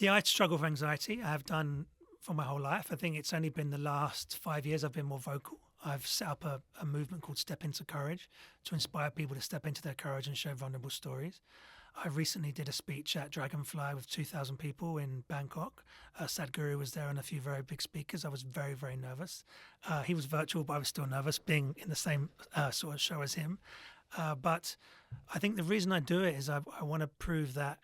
Yeah, I struggle with anxiety. I have done for my whole life. I think it's only been the last 5 years I've been more vocal. I've set up a movement called Step Into Courage to inspire people to step into their courage and share vulnerable stories. I recently did a speech at Dragonfly with 2,000 people in Bangkok. Sadhguru was there and a few very big speakers. I was very, very nervous. He was virtual, but I was still nervous being in the same sort of show as him. But I think the reason I do it is I want to prove that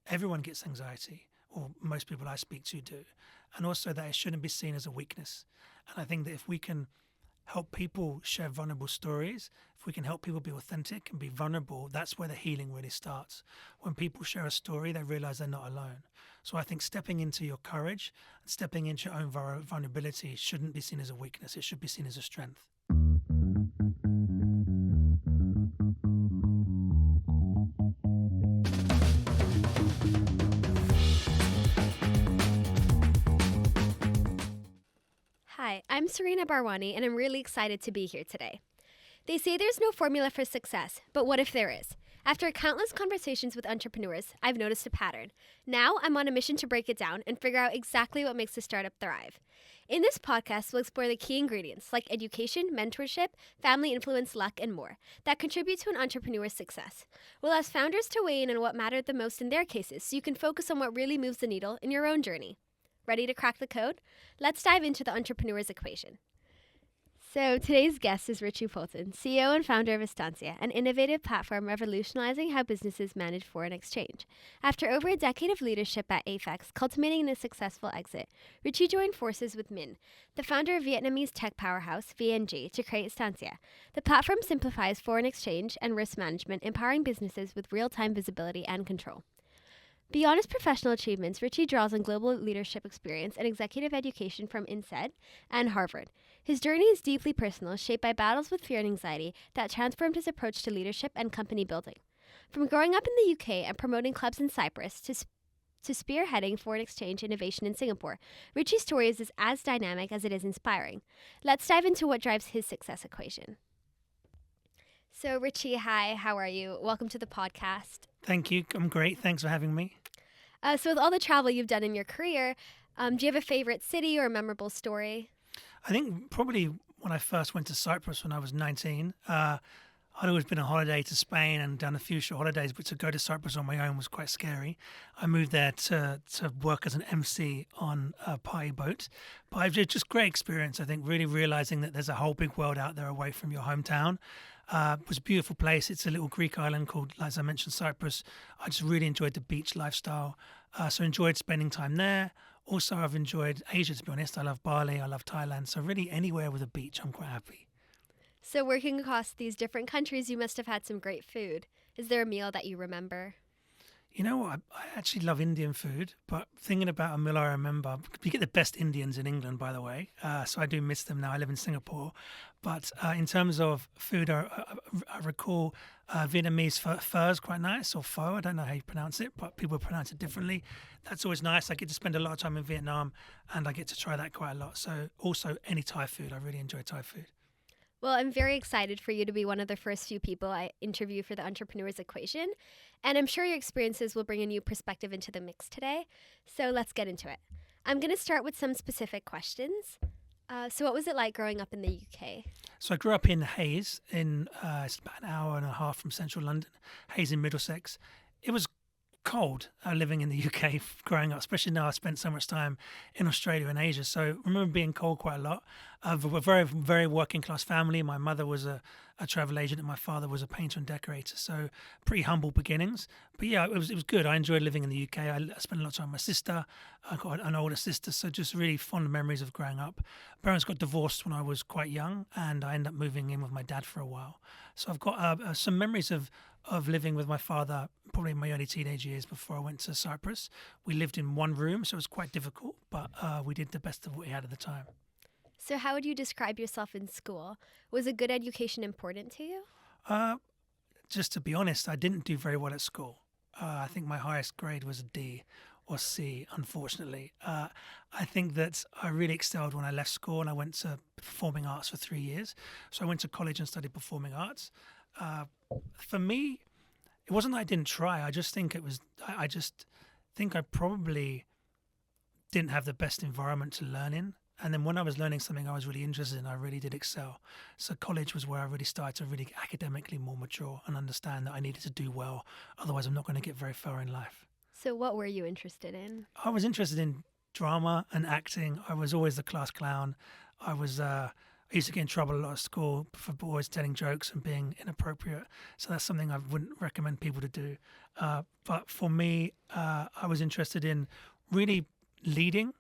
everyone gets anxiety, or most people I speak to do, and also that it shouldn't be seen as a weakness. And I think that if we can help people share vulnerable stories, if we can help people be authentic and be vulnerable, that's where the healing really starts. When people share a story, they realize they're not alone. So I think stepping into your courage and stepping into your own vulnerability shouldn't be seen as a weakness. It should be seen as a strength. Hi, I'm Serena Barwani, and I'm really excited to be here today. They say there's no formula for success, but what if there is? After countless conversations with entrepreneurs, I've noticed a pattern. Now I'm on a mission to break it down and figure out exactly what makes a startup thrive. In this podcast, we'll explore the key ingredients like education, mentorship, family influence, luck, and more that contribute to an entrepreneur's success. We'll ask founders to weigh in on what mattered the most in their cases so you can focus on what really moves the needle in your own journey. Ready to crack the code? Let's dive into the entrepreneur's equation. So today's guest is Richie Poulton, CEO and founder of Instantia, an innovative platform revolutionizing how businesses manage foreign exchange. After over a decade of leadership at AFEX, culminating in a successful exit, Richie joined forces with Minh, the founder of Vietnamese tech powerhouse VNG, to create Instantia. The platform simplifies foreign exchange and risk management, empowering businesses with real-time visibility and control. Beyond his professional achievements, Richie draws on global leadership experience and executive education from INSEAD and Harvard. His journey is deeply personal, shaped by battles with fear and anxiety that transformed his approach to leadership and company building. From growing up in the UK and promoting clubs in Cyprus to spearheading foreign exchange innovation in Singapore, Richie's story is as dynamic as it is inspiring. Let's dive into what drives his success equation. So Richie, hi, how are you? Welcome to the podcast. Thank you. I'm great. Thanks for having me. So with all the travel you've done in your career, do you have a favorite city or a memorable story? I think probably when I first went to Cyprus when I was 19, I'd always been on holiday to Spain and done a few short holidays, but to go to Cyprus on my own was quite scary. I moved there to work as an MC on a party boat. But it was just great experience, I think, really realizing that there's a whole big world out there away from your hometown. It was a beautiful place. It's a little Greek island called, as I mentioned, Cyprus. I just really enjoyed the beach lifestyle. So enjoyed spending time there. Also, I've enjoyed Asia, to be honest. I love Bali. I love Thailand. So really anywhere with a beach, I'm quite happy. So working across these different countries, you must have had some great food. Is there a meal that you remember? You know what? I actually love Indian food, but thinking about a meal I remember, you get the best Indians in England, by the way. So I do miss them now. I live in Singapore. But in terms of food, I recall Vietnamese pho is quite nice, or pho. I don't know how you pronounce it, but people pronounce it differently. That's always nice. I get to spend a lot of time in Vietnam, and I get to try that quite a lot. So also any Thai food. I really enjoy Thai food. Well, I'm very excited for you to be one of the first few people I interview for the Entrepreneur's Equation, and I'm sure your experiences will bring a new perspective into the mix today. So let's get into it. I'm going to start with some specific questions. So what was it like growing up in the UK? So I grew up in Hayes, it's about an hour and a half from central London, Hayes in Middlesex. It was cold living in the UK growing up, especially now I spent so much time in Australia and Asia. So I remember being cold quite a lot. We're a very, very working class family. My mother was a travel agent and my father was a painter and decorator. So pretty humble beginnings. But yeah, it was good. I enjoyed living in the UK. I spent a lot of time with my sister. I got an older sister, so just really fond memories of growing up. Parents got divorced when I was quite young and I ended up moving in with my dad for a while. So I've got some memories of living with my father probably in my early teenage years before I went to Cyprus. We lived in one room, so it was quite difficult, but we did the best of what we had at the time. So how would you describe yourself in school? Was a good education important to you? Just to be honest, I didn't do very well at school. I think my highest grade was a D or C, unfortunately. I think that I really excelled when I left school and I went to performing arts for 3 years. So I went to college and studied performing arts. For me, it wasn't that I didn't try. I just think think I probably didn't have the best environment to learn in. And then when I was learning something I was really interested in, I really did excel. So college was where I really started to really get academically more mature and understand that I needed to do well. Otherwise, I'm not going to get very far in life. So what were you interested in? I was interested in drama and acting. I was always the class clown. I used to get in trouble a lot at school for always telling jokes and being inappropriate. So that's something I wouldn't recommend people to do. But for me, I was interested in really leading,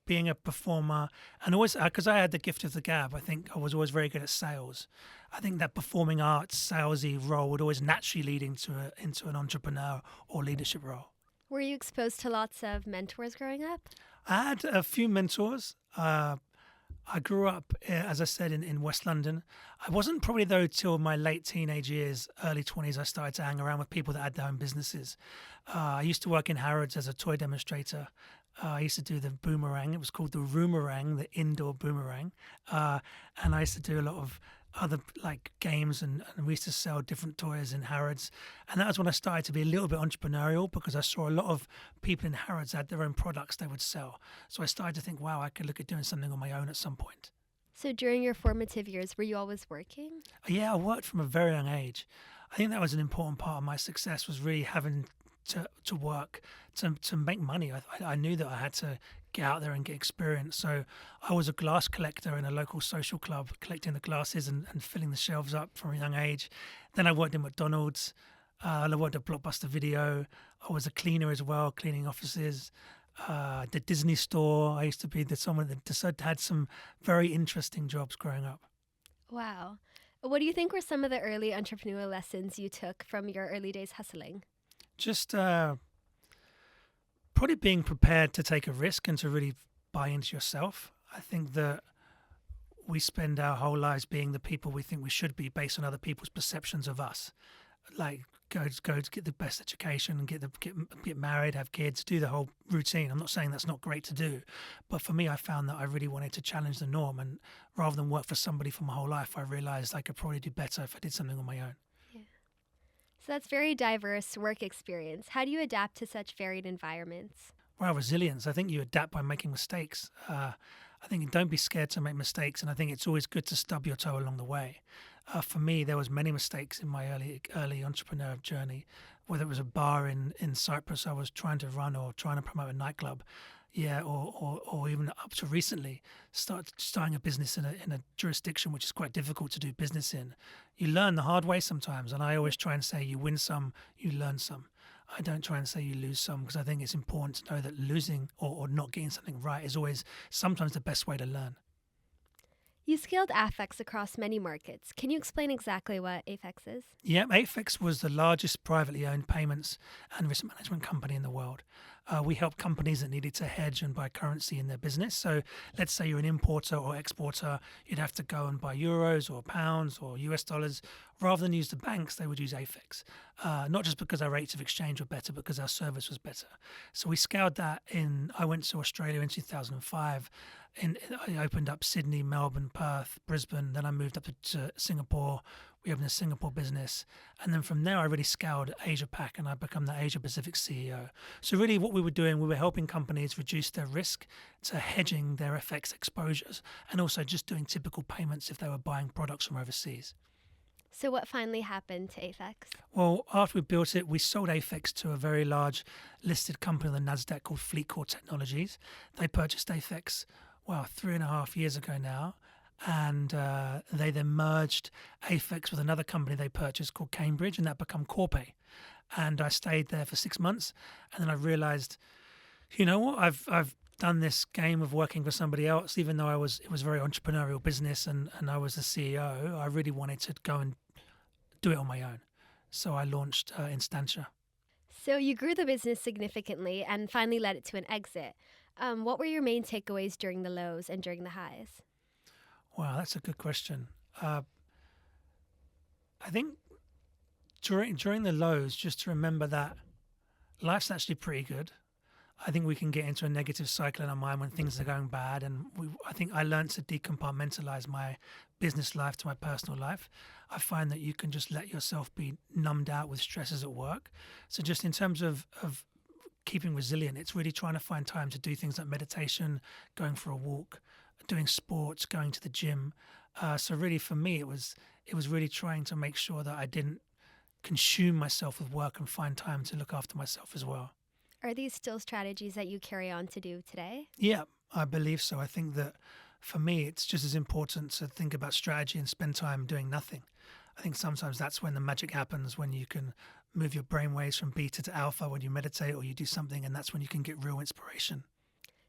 being a performer, and always because I had the gift of the gab. I think I was always very good at sales. I think that performing arts, salesy role would always naturally lead into an entrepreneur or leadership role. Were you exposed to lots of mentors growing up? I had a few mentors. I grew up, as I said, in West London. I wasn't probably, though, till my late teenage years, early 20s, I started to hang around with people that had their own businesses. I used to work in Harrods as a toy demonstrator. I used to do the boomerang. It was called the Roomerang, the indoor boomerang. And I used to do a lot of other like games, and we used to sell different toys in Harrods. And that was when I started to be a little bit entrepreneurial, because I saw a lot of people in Harrods had their own products they would sell. So I started to think, wow, I could look at doing something on my own at some point. So during your formative years, were you always working? Yeah, I worked from a very young age. I think that was an important part of my success, was really having to work to make money. I knew that I had to get out there and get experience. So I was a glass collector in a local social club, collecting the glasses and filling the shelves up from a young age. Then I worked in McDonald's. I worked at Blockbuster Video. I was a cleaner as well, cleaning offices. The Disney store. I used to be someone that had some very interesting jobs growing up. Wow. What do you think were some of the early entrepreneurial lessons you took from your early days hustling? Just probably being prepared to take a risk and to really buy into yourself. I think that we spend our whole lives being the people we think we should be based on other people's perceptions of us. Like go to get the best education and get married, have kids, do the whole routine. I'm not saying that's not great to do, but for me, I found that I really wanted to challenge the norm, and rather than work for somebody for my whole life, I realized I could probably do better if I did something on my own. So that's very diverse work experience. How do you adapt to such varied environments? Well, resilience. I think you adapt by making mistakes. I think don't be scared to make mistakes, and I think it's always good to stub your toe along the way. For me, there was many mistakes in my early entrepreneur journey, whether it was a bar in Cyprus I was trying to run, or trying to promote a nightclub. Yeah, or even up to recently, starting a business in a jurisdiction which is quite difficult to do business in. You learn the hard way sometimes, and I always try and say you win some, you learn some. I don't try and say you lose some, because I think it's important to know that losing or not getting something right is always sometimes the best way to learn. You scaled AFEX across many markets. Can you explain exactly what AFEX is? Yeah, AFEX was the largest privately owned payments and risk management company in the world. We help companies that needed to hedge and buy currency in their business. So let's say you're an importer or exporter, you'd have to go and buy euros or pounds or US dollars. Rather than use the banks, they would use AFEX. Not just because our rates of exchange were better, because our service was better. So we scaled that I went to Australia in 2005. I opened up Sydney, Melbourne, Perth, Brisbane. Then I moved up to Singapore. We opened a Singapore business. And then from there, I really scaled Asia Pac, and I become the Asia Pacific CEO. So really what we were doing, we were helping companies reduce their risk to hedging their FX exposures, and also just doing typical payments if they were buying products from overseas. So what finally happened to AFEX? Well, after we built it, we sold AFEX to a very large listed company on the NASDAQ called FleetCor Technologies. They purchased AFEX, 3.5 years ago now. And they then merged AFEX with another company they purchased called Cambridge, and that became Corpay. And I stayed there for 6 months, and then I realized, you know what, I've done this game of working for somebody else, even though it was a very entrepreneurial business and I was the CEO. I really wanted to go and do it on my own. So I launched Instantia. So you grew the business significantly and finally led it to an exit. What were your main takeaways during the lows and during the highs? Wow, that's a good question. I think during the lows, just to remember that life's actually pretty good. I think we can get into a negative cycle in our mind when things are going bad, and I think I learned to decompartmentalize my business life to my personal life. I find that you can just let yourself be numbed out with stresses at work. So just in terms of keeping resilient. It's really trying to find time to do things like meditation, going for a walk, doing sports, going to the gym. So really for me, it was really trying to make sure that I didn't consume myself with work and find time to look after myself as well. Are these still strategies that you carry on to do today? Yeah, I believe so. I think that for me, it's just as important to think about strategy and spend time doing nothing. I think sometimes that's when the magic happens, when you can move your brainwaves from beta to alpha when you meditate or you do something, and that's when you can get real inspiration.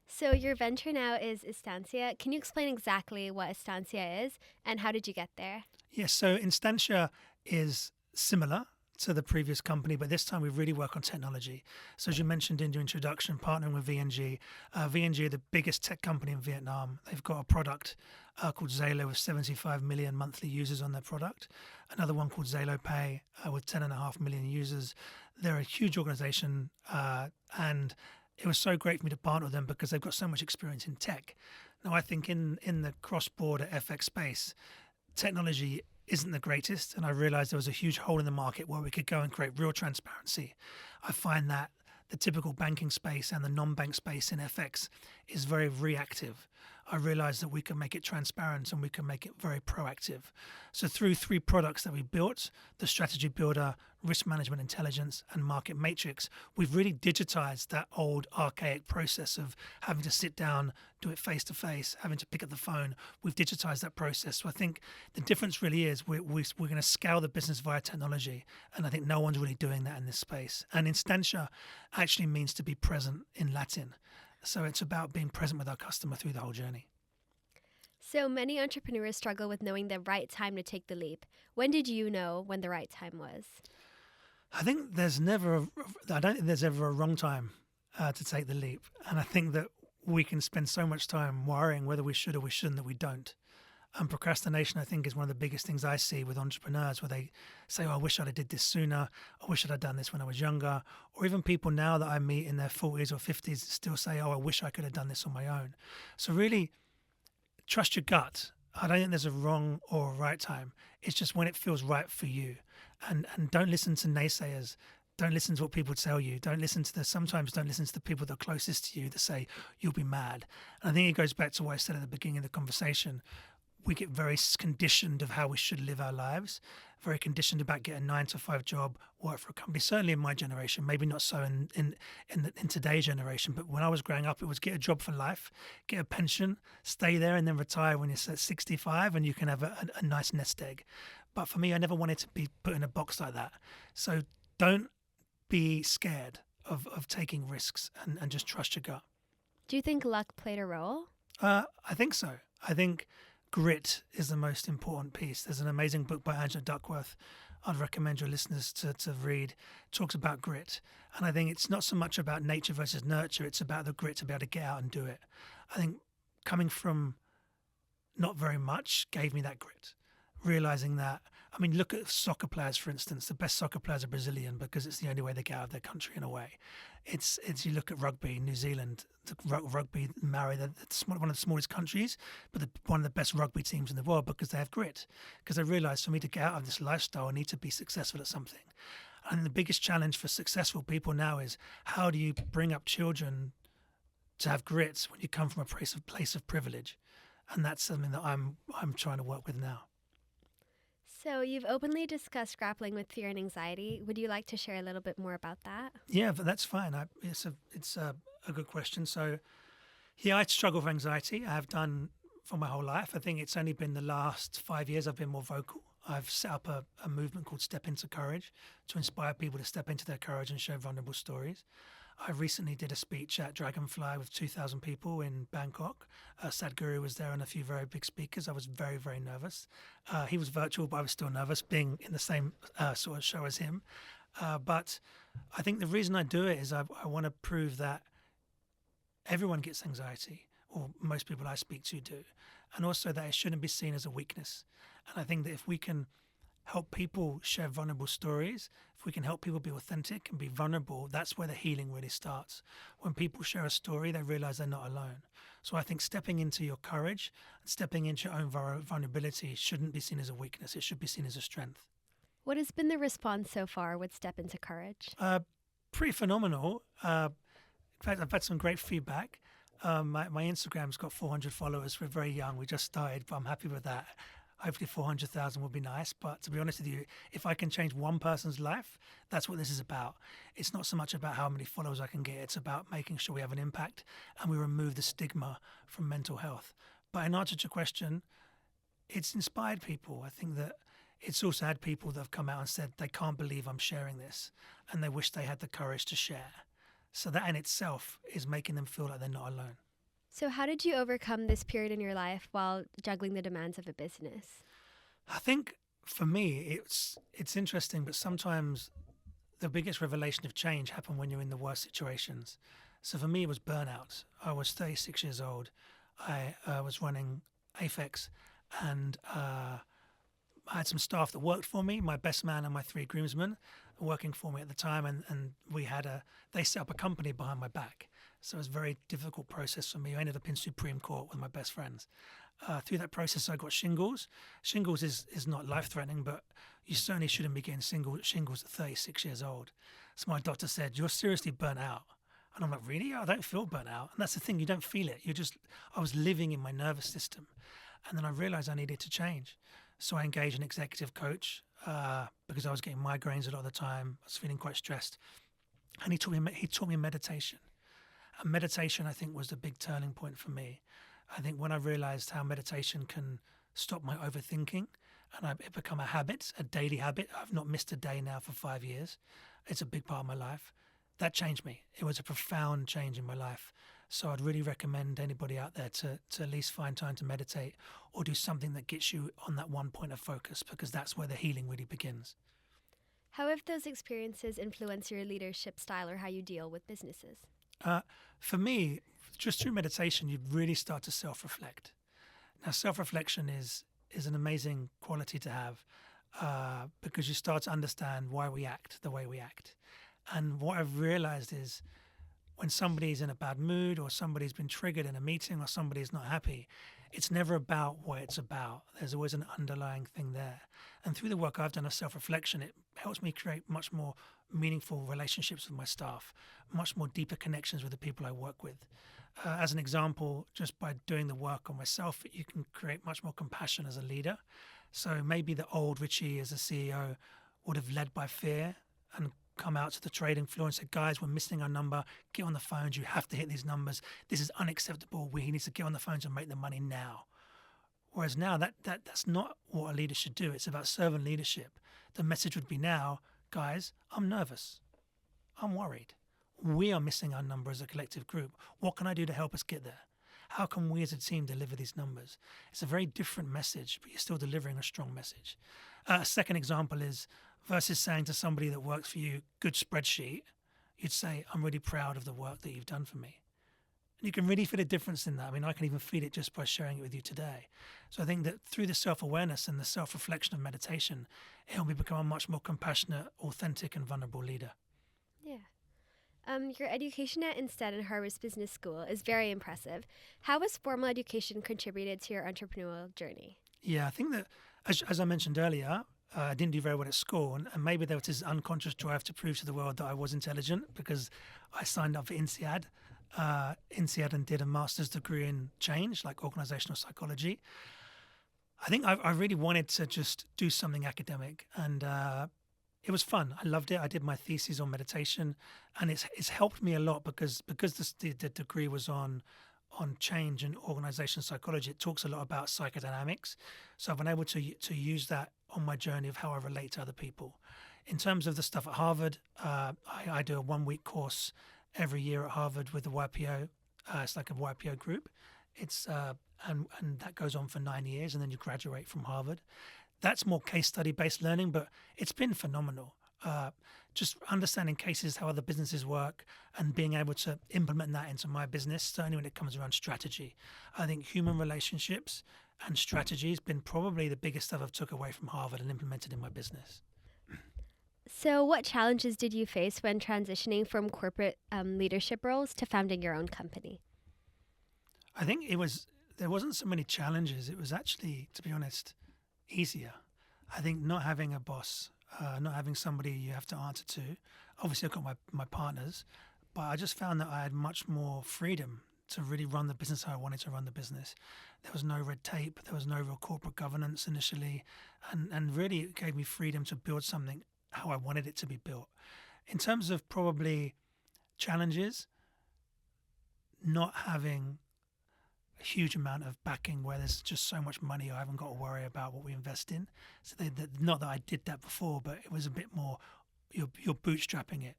So your venture now is Instantia. Can you explain exactly what Instantia is and how did you get there? Yes, so Instantia is similar to the previous company, but this time we really work on technology. So as you mentioned in your introduction, partnering with VNG. VNG are the biggest tech company in Vietnam. They've got a product called Zalo with 75 million monthly users on their product. Another one called Zalo Pay with 10.5 million users. They're a huge organization and it was so great for me to partner with them because they've got so much experience in tech. Now, I think in the cross-border FX space, technology isn't the greatest, and I realized there was a huge hole in the market where we could go and create real transparency. I find that the typical banking space and the non-bank space in FX is very reactive. I realized that we can make it transparent and we can make it very proactive. So through 3 products that we built, the Strategy Builder, Risk Management Intelligence, and Market Matrix, we've really digitized that old archaic process of having to sit down, do it face to face, having to pick up the phone. We've digitized that process. So I think the difference really is we're going to scale the business via technology. And I think no one's really doing that in this space. And Instantia actually means to be present in Latin. So it's about being present with our customer through the whole journey. So many entrepreneurs struggle with knowing the right time to take the leap. When did you know when the right time was? I think I don't think there's ever a wrong time to take the leap. And I think that we can spend so much time worrying whether we should or we shouldn't that we don't. And procrastination, I think, is one of the biggest things I see with entrepreneurs where they say, oh, I wish I'd have did this sooner. I wish I'd have done this when I was younger. Or even people now that I meet in their 40s or 50s still say, oh, I wish I could have done this on my own. So really, trust your gut. I don't think there's a wrong or a right time. It's just when it feels right for you. And don't listen to naysayers. Don't listen to what people tell you. Sometimes don't listen to the people that are closest to you that say, you'll be mad. And I think it goes back to what I said at the beginning of the conversation. We get very conditioned of how we should live our lives, very conditioned about getting a 9-to-5 job, work for a company. Certainly in my generation, maybe not so in today's generation, but when I was growing up, it was get a job for life, get a pension, stay there, and then retire when you're 65, and you can have a nice nest egg. But for me, I never wanted to be put in a box like that. So don't be scared of taking risks and just trust your gut. Do you think luck played a role? I think so. I think grit is the most important piece. There's an amazing book by Angela Duckworth I'd recommend your listeners to read. It talks about grit. And I think it's not so much about nature versus nurture. It's about the grit to be able to get out and do it. I think coming from not very much gave me that grit. Realizing that, I mean, look at soccer players, for instance. The best soccer players are Brazilian because it's the only way they get out of their country in a way. It's you look at rugby, New Zealand, rugby, Maori, they're one of the smallest countries, but one of the best rugby teams in the world because they have grit. Because they realize for me to get out of this lifestyle, I need to be successful at something. And the biggest challenge for successful people now is how do you bring up children to have grit when you come from a place of privilege? And that's something that I'm trying to work with now. So you've openly discussed grappling with fear and anxiety. Would you like to share a little bit more about that? Yeah, but that's fine. It's a good question. So, yeah, I struggle with anxiety. I have done for my whole life. I think it's only been the last 5 years I've been more vocal. I've set up a movement called Step Into Courage to inspire people to step into their courage and share vulnerable stories. I recently did a speech at Dragonfly with 2,000 people in Bangkok. Sadhguru was there and a few very big speakers. I was very, very nervous. He was virtual, but I was still nervous being in the same sort of show as him. But I think the reason I do it is I want to prove that everyone gets anxiety, or most people I speak to do, and also that it shouldn't be seen as a weakness. And I think that if we can help people share vulnerable stories, if we can help people be authentic and be vulnerable, that's where the healing really starts. When people share a story, they realize they're not alone. So I think stepping into your courage and stepping into your own vulnerability shouldn't be seen as a weakness. It should be seen as a strength. What has been the response so far with Step Into Courage? Pretty phenomenal. fact, I've had some great feedback. My Instagram's got 400 followers. We're very young. We just started, but I'm happy with that. Hopefully 400,000 would be nice. But to be honest with you, if I can change one person's life, that's what this is about. It's not so much about how many followers I can get. It's about making sure we have an impact and we remove the stigma from mental health. But in answer to your question, it's inspired people. I think that it's also had people that have come out and said they can't believe I'm sharing this and they wish they had the courage to share. So that in itself is making them feel like they're not alone. So how did you overcome this period in your life while juggling the demands of a business? I think for me, it's interesting, but sometimes the biggest revelation of change happen when you're in the worst situations. So for me, it was burnout. I was 36 years old. I was running AFEX, and I had some staff that worked for me, my best man and my 3 groomsmen working for me at the time, and they set up a company behind my back. So it was a very difficult process for me. I ended up in Supreme Court with my best friends. Through that process, I got shingles. Shingles is not life-threatening, but you certainly shouldn't be getting shingles at 36 years old. So my doctor said, "You're seriously burnt out." And I'm like, "Really? I don't feel burnt out." And that's the thing, you don't feel it. I was living in my nervous system. And then I realized I needed to change. So I engaged an executive coach because I was getting migraines a lot of the time. I was feeling quite stressed. And he taught me meditation. And meditation, I think, was the big turning point for me. I think when I realized how meditation can stop my overthinking and it become a habit, a daily habit. I've not missed a day now for 5 years. It's a big part of my life. That changed me. It was a profound change in my life. So I'd really recommend anybody out there to at least find time to meditate or do something that gets you on that one point of focus, because that's where the healing really begins. How have those experiences influenced your leadership style or how you deal with businesses? For me, just through meditation, you really start to self-reflect. Now, self-reflection is an amazing quality to have because you start to understand why we act the way we act. And what I've realized is when somebody's in a bad mood or somebody's been triggered in a meeting or somebody's not happy, it's never about what it's about. There's always an underlying thing there. And through the work I've done of self-reflection, it helps me create much more meaningful relationships with my staff, much more deeper connections with the people I work with. As an example, just by doing the work on myself, you can create much more compassion as a leader. So maybe the old Richie as a CEO would have led by fear and come out to the trading floor and said, "Guys, we're missing our number. Get on the phones. You have to hit these numbers. This is unacceptable. We need to get on the phones and make the money now." Whereas now that's not what a leader should do. It's about servant leadership. The message would be now, "Guys, I'm nervous. I'm worried. We are missing our number as a collective group. What can I do to help us get there? How can we as a team deliver these numbers?" It's a very different message, but you're still delivering a strong message. A second example is versus saying to somebody that works for you, "Good spreadsheet," you'd say, "I'm really proud of the work that you've done for me." And you can really feel a difference in that. I mean, I can even feel it just by sharing it with you today. So I think that through the self-awareness and the self-reflection of meditation, it helped me become a much more compassionate, authentic and vulnerable leader. Yeah. Your education at Instead and Harvard's Business School is very impressive. How has formal education contributed to your entrepreneurial journey? Yeah, I think that, as I mentioned earlier, I didn't do very well at school, and maybe there was this unconscious drive to prove to the world that I was intelligent because I signed up for Instiad and did a master's degree in change, like organizational psychology. I think I really wanted to just do something academic, and it was fun. I loved it. I did my thesis on meditation, and it's helped me a lot because the degree was on change and organizational psychology. It talks a lot about psychodynamics. So I've been able to use that on my journey of how I relate to other people. In terms of the stuff at Harvard, I do a 1-week course every year at Harvard with the YPO. It's like a YPO group. It's and that goes on for 9 years, and then you graduate from Harvard. That's more case study based learning, but it's been phenomenal. Just understanding cases, how other businesses work, and being able to implement that into my business, certainly when it comes around strategy. I think human relationships and strategy has been probably the biggest stuff I've took away from Harvard and implemented in my business. So what challenges did you face when transitioning from corporate leadership roles to founding your own company? I think there wasn't so many challenges. It was actually, to be honest, easier. I think not having a boss, not having somebody you have to answer to. Obviously, I've got my partners, but I just found that I had much more freedom to really run the business how I wanted to run the business. There was no red tape, there was no real corporate governance initially, and really it gave me freedom to build something how I wanted it to be built. In terms of probably challenges, not having a huge amount of backing where there's just so much money I haven't got to worry about what we invest in. So not that I did that before, but it was a bit more, you're bootstrapping it.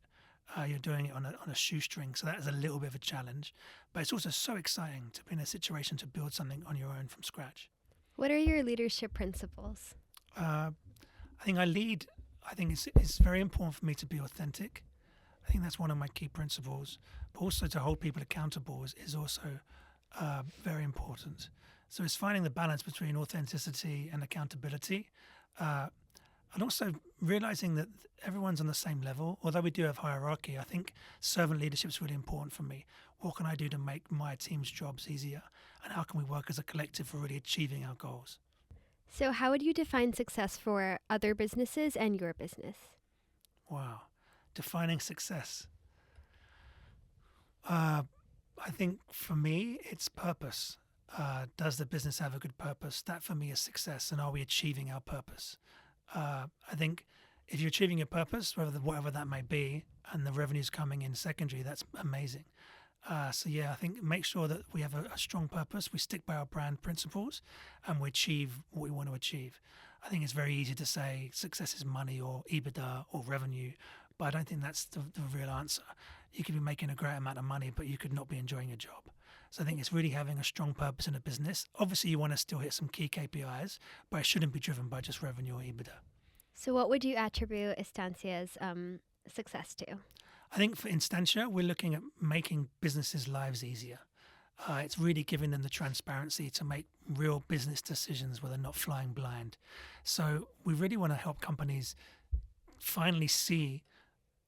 You're doing it on a shoestring, so that is a little bit of a challenge. But it's also so exciting to be in a situation to build something on your own from scratch. What are your leadership principles? I think it's very important for me to be authentic. I think that's one of my key principles. But also to hold people accountable is also very important. So it's finding the balance between authenticity and accountability. And also realizing that everyone's on the same level. Although we do have hierarchy, I think servant leadership is really important for me. What can I do to make my team's jobs easier? And how can we work as a collective for really achieving our goals? So how would you define success for other businesses and your business? Wow. Defining success. I think for me, it's purpose. Does the business have a good purpose? That for me is success. And are we achieving our purpose? I think if you're achieving your purpose, whatever that may be, and the revenue's coming in secondary, that's amazing. So yeah, I think make sure that we have a strong purpose, we stick by our brand principles, and we achieve what we want to achieve. I think it's very easy to say success is money or EBITDA or revenue, but I don't think that's the real answer. You could be making a great amount of money, but you could not be enjoying your job. So I think it's really having a strong purpose in a business. Obviously, you want to still hit some key KPIs, but it shouldn't be driven by just revenue or EBITDA. So what would you attribute Instantia's success to? I think for Instantia, we're looking at making businesses' lives easier. It's really giving them the transparency to make real business decisions where they're not flying blind. So we really want to help companies finally see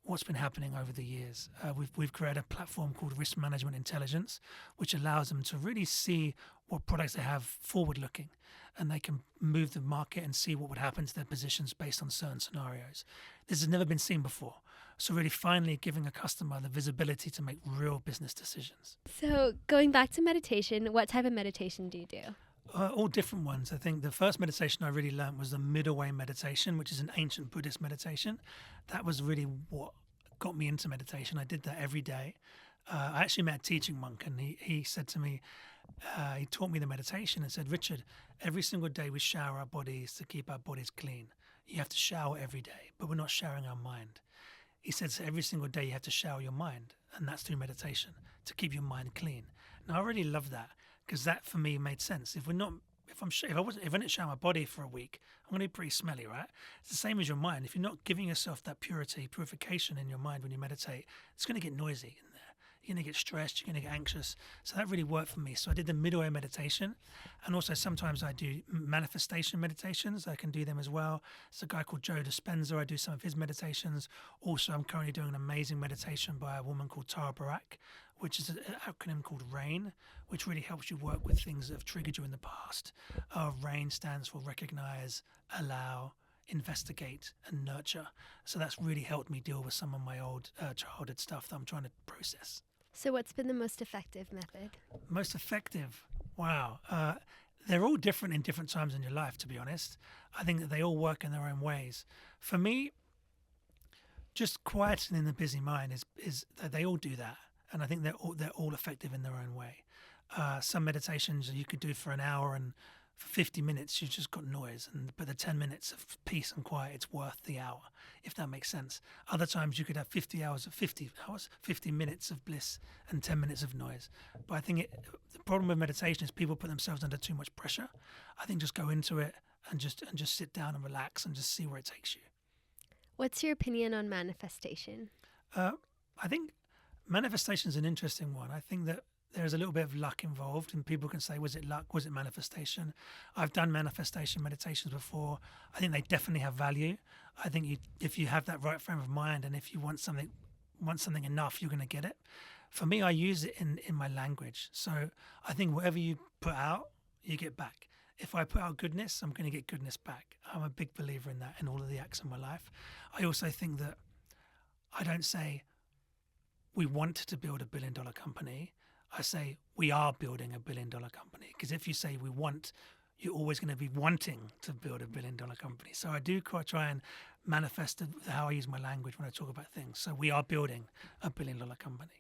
what's been happening over the years. We've created a platform called Risk Management Intelligence, which allows them to really see what products they have forward-looking, and they can move the market and see what would happen to their positions based on certain scenarios. This has never been seen before. So really finally giving a customer the visibility to make real business decisions. So going back to meditation, what type of meditation do you do? All different ones. I think the first meditation I really learned was the middle way meditation, which is an ancient Buddhist meditation. That was really what got me into meditation. I did that every day. I actually met a teaching monk, and he said to me, he taught me the meditation and said, Richard, every single day we shower our bodies to keep our bodies clean. You have to shower every day, but we're not showering our mind. He said, so every single day you have to shower your mind, and that's through meditation, to keep your mind clean. Now, I really love that, because that for me made sense. If I didn't shower my body for a week, I'm going to be pretty smelly, right? It's the same as your mind. If you're not giving yourself that purification in your mind when you meditate, it's going to get noisy in there. You're going to get stressed, you're going to get anxious. So that really worked for me. So I did the middle way meditation, and also sometimes I do manifestation meditations. I can do them as well. There's a guy called Joe Dispenza. I do some of his meditations. Also, I'm currently doing an amazing meditation by a woman called Tara Barak, which is an acronym called RAIN, which really helps you work with things that have triggered you in the past. RAIN stands for recognize, allow, investigate, and nurture. So that's really helped me deal with some of my old childhood stuff that I'm trying to process. So what's been the most effective method? Most effective? Wow. They're all different in different times in your life, to be honest. I think that they all work in their own ways. For me, just quietening the busy mind is that they all do that. And I think they're all effective in their own way. Some meditations you could do for an hour, and for 50 minutes you've just got noise, but the 10 minutes of peace and quiet, it's worth the hour, if that makes sense. Other times you could have 50 minutes of bliss and 10 minutes of noise. But I think the problem with meditation is people put themselves under too much pressure. I think just go into it and just sit down and relax and just see where it takes you. What's your opinion on manifestation? I think manifestation is an interesting one. I think that there's a little bit of luck involved, and people can say, was it luck? Was it manifestation? I've done manifestation meditations before. I think they definitely have value. I think if you have that right frame of mind, and if you want something enough, you're going to get it. For me, I use it in my language. So I think whatever you put out, you get back. If I put out goodness, I'm going to get goodness back. I'm a big believer in that in all of the acts of my life. I also think that I don't say, we want to build a $1 billion company. I say we are building a $1 billion company, because if you say we want, you're always going to be wanting to build a $1 billion company. So I do try and manifest how I use my language when I talk about things. So we are building a $1 billion company.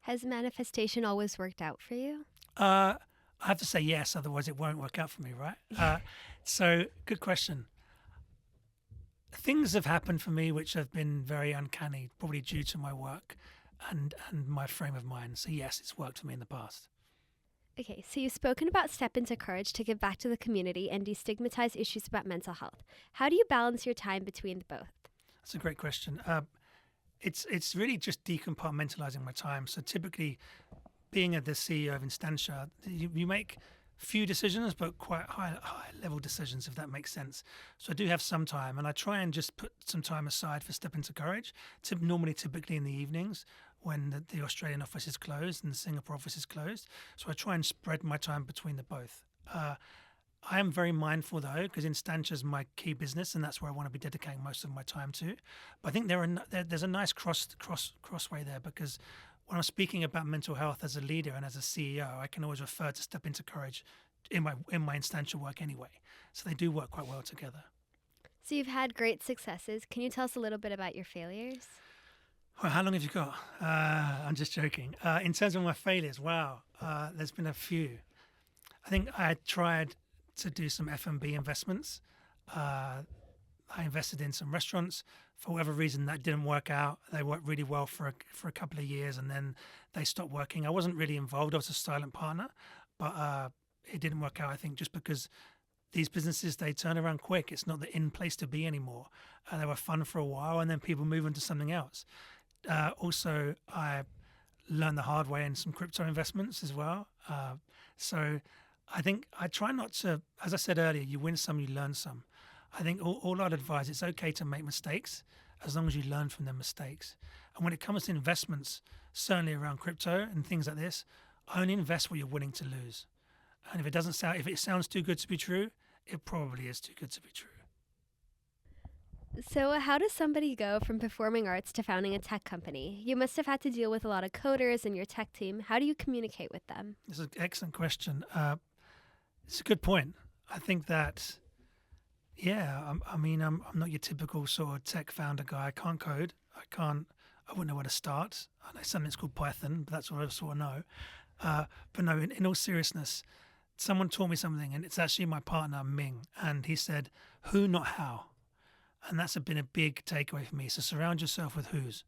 Has manifestation always worked out for you? I have to say yes, otherwise it won't work out for me, right? So good question. Things have happened for me which have been very uncanny, probably due to my work and my frame of mind. So yes, it's worked for me in the past. Okay, so you've spoken about Step Into Courage to give back to the community and destigmatize issues about mental health. How do you balance your time between both? That's a great question. It's really just decompartmentalizing my time. So typically, being the CEO of Instantia, you make few decisions, but quite high level decisions, if that makes sense. So I do have some time, and I try and just put some time aside for Step Into Courage, typically in the evenings when the Australian office is closed and the Singapore office is closed. So I try and spread my time between the both. I am very mindful, though, because Instantia is my key business, and that's where I want to be dedicating most of my time to. But I think there's a nice crossway there, because when I'm speaking about mental health as a leader and as a CEO, I can always refer to Step Into Courage in my Instantia work anyway. So they do work quite well together. So you've had great successes. Can you tell us a little bit about your failures? Well, how long have you got? I'm just joking. In terms of my failures, wow, there's been a few. I think I tried to do some F&B investments. I invested in some restaurants. For whatever reason, that didn't work out. They worked really well for a couple of years, and then they stopped working. I wasn't really involved. I was a silent partner, but it didn't work out, I think, just because these businesses, they turn around quick. It's not the in place to be anymore. They were fun for a while, and then people move into something else. Also, I learned the hard way in some crypto investments as well. So I think I try not to, as I said earlier, you win some, you learn some. I think all I'd advise, it's okay to make mistakes as long as you learn from them mistakes. And when it comes to investments, certainly around crypto and things like this, only invest what you're willing to lose. And if it sounds too good to be true, it probably is too good to be true. So how does somebody go from performing arts to founding a tech company? You must have had to deal with a lot of coders in your tech team. How do you communicate with them? It's an excellent question. It's a good point. I think that, I'm not your typical sort of tech founder guy. I can't code. I wouldn't know where to start. I know something's called Python, but that's all I sort of know. But no, in all seriousness, someone taught me something, and it's actually my partner, Ming, and he said, who, not how. And that's been a big takeaway for me. So surround yourself with who's.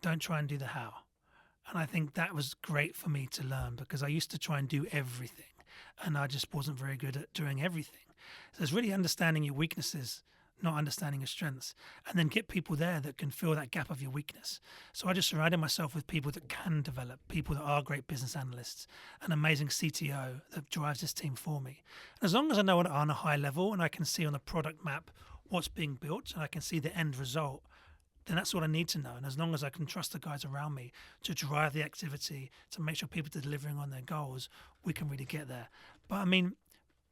Don't try and do the how. And I think that was great for me to learn, because I used to try and do everything, and I just wasn't very good at doing everything. So it's really understanding your weaknesses, not understanding your strengths, and then get people there that can fill that gap of your weakness. So I just surrounded myself with people that can develop, people that are great business analysts, an amazing CTO that drives this team for me. And as long as I know it on a high level and I can see on the product map what's being built and I can see the end result, then that's what I need to know. And as long as I can trust the guys around me to drive the activity, to make sure people are delivering on their goals, we can really get there. But I mean,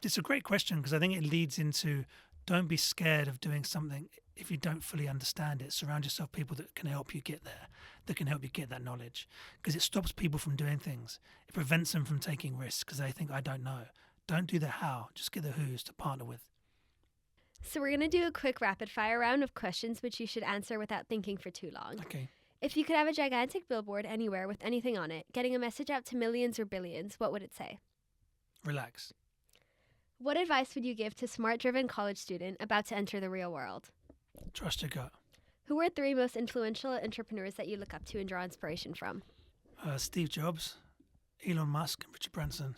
it's a great question, because I think it leads into, don't be scared of doing something if you don't fully understand it. Surround yourself with people that can help you get there, that can help you get that knowledge, because it stops people from doing things. It prevents them from taking risks because they think, I don't know. Don't do the how, just get the who's to partner with. So we're going to do a quick rapid fire round of questions which you should answer without thinking for too long. Okay. If you could have a gigantic billboard anywhere with anything on it, getting a message out to millions or billions, what would it say? Relax. What advice would you give to smart-driven college student about to enter the real world? Trust your gut. Who are 3 most influential entrepreneurs that you look up to and draw inspiration from? Steve Jobs, Elon Musk, and Richie Poulton.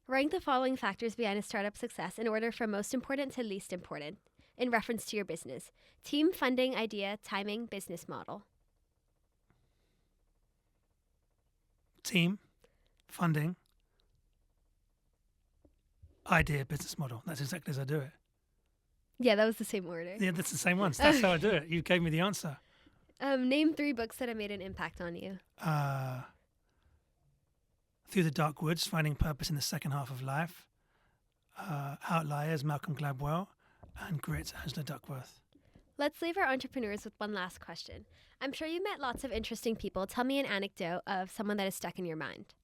Rank the following factors behind a startup success in order from most important to least important, in reference to your business. Team, funding, idea, timing, business model. Team, funding, idea, business model. That's exactly as I do it. Yeah, that was the same order. Yeah, that's the same ones. That's how I do it. You gave me the answer. Name 3 books that have made an impact on you. Through the Dark Woods, Finding Purpose in the Second Half of Life. Outliers, Malcolm Gladwell. And Grit, Angela Duckworth. Let's leave our entrepreneurs with one last question. I'm sure you met lots of interesting people. Tell me an anecdote of someone that is stuck in your mind.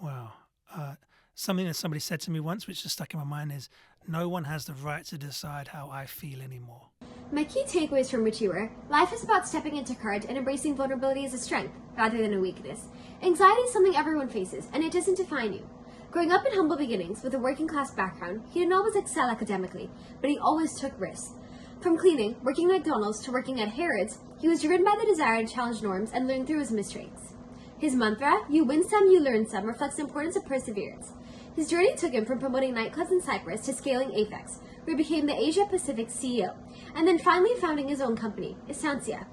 Wow. Something that somebody said to me once, which is stuck in my mind, is no one has the right to decide how I feel anymore. My key takeaways from Richie were, life is about stepping into courage and embracing vulnerability as a strength rather than a weakness. Anxiety is something everyone faces, and it doesn't define you. Growing up in humble beginnings with a working class background, he didn't always excel academically, but he always took risks. From cleaning, working at McDonald's, to working at Harrods, he was driven by the desire to challenge norms and learn through his mistakes. His mantra, you win some, you learn some, reflects the importance of perseverance. His journey took him from promoting nightclubs in Cyprus to scaling AFEX, where he became the Asia Pacific CEO, and then finally founding his own company, Instantia.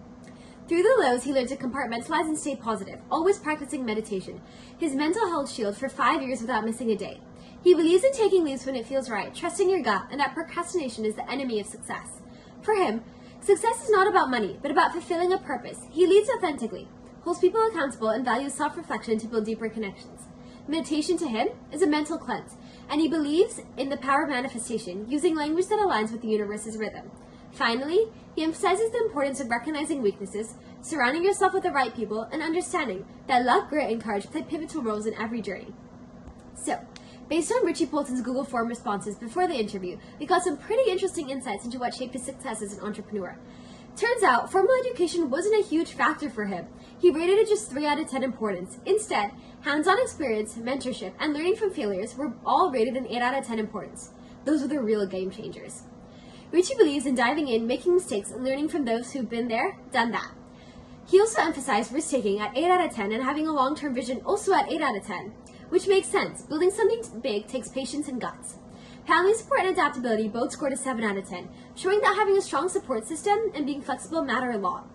Through the lows, he learned to compartmentalize and stay positive, always practicing meditation, his mental health shield for 5 years without missing a day. He believes in taking leaps when it feels right, trusting your gut, and that procrastination is the enemy of success. For him, success is not about money, but about fulfilling a purpose. He leads authentically, holds people accountable, and values self-reflection to build deeper connections. Meditation to him is a mental cleanse, and he believes in the power of manifestation, using language that aligns with the universe's rhythm. Finally, he emphasizes the importance of recognizing weaknesses, surrounding yourself with the right people, and understanding that luck, grit, and courage play pivotal roles in every journey. So, based on Richie Poulton's Google form responses before the interview, we got some pretty interesting insights into what shaped his success as an entrepreneur. Turns out, formal education wasn't a huge factor for him. He rated it just 3 out of 10 importance. Instead, hands-on experience, mentorship, and learning from failures were all rated an 8 out of 10 importance. Those were the real game changers. Richie believes in diving in, making mistakes, and learning from those who've been there, done that. He also emphasized risk-taking at 8 out of 10 and having a long-term vision also at 8 out of 10, which makes sense. Building something big takes patience and guts. Family support and adaptability both scored a 7 out of 10, showing that having a strong support system and being flexible matter a lot.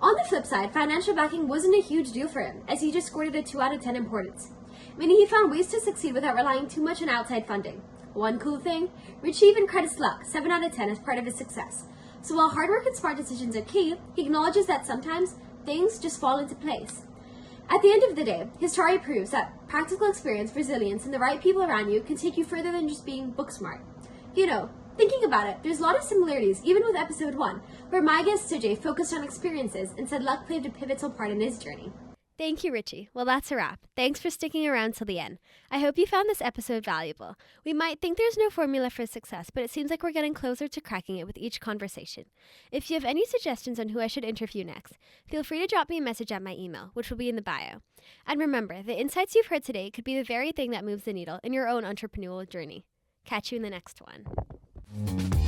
On the flip side, financial backing wasn't a huge deal for him, as he just scored it a 2 out of 10 importance, meaning he found ways to succeed without relying too much on outside funding. One cool thing, Richie even credits luck, 7 out of 10, as part of his success. So while hard work and smart decisions are key, he acknowledges that sometimes things just fall into place. At the end of the day, his story proves that practical experience, resilience, and the right people around you can take you further than just being book smart. You know, thinking about it, there's a lot of similarities, even with episode 1, where my guest Sujay focused on experiences and said luck played a pivotal part in his journey. Thank you, Richie. Well, that's a wrap. Thanks for sticking around till the end. I hope you found this episode valuable. We might think there's no formula for success, but it seems like we're getting closer to cracking it with each conversation. If you have any suggestions on who I should interview next, feel free to drop me a message at my email, which will be in the bio. And remember, the insights you've heard today could be the very thing that moves the needle in your own entrepreneurial journey. Catch you in the next one.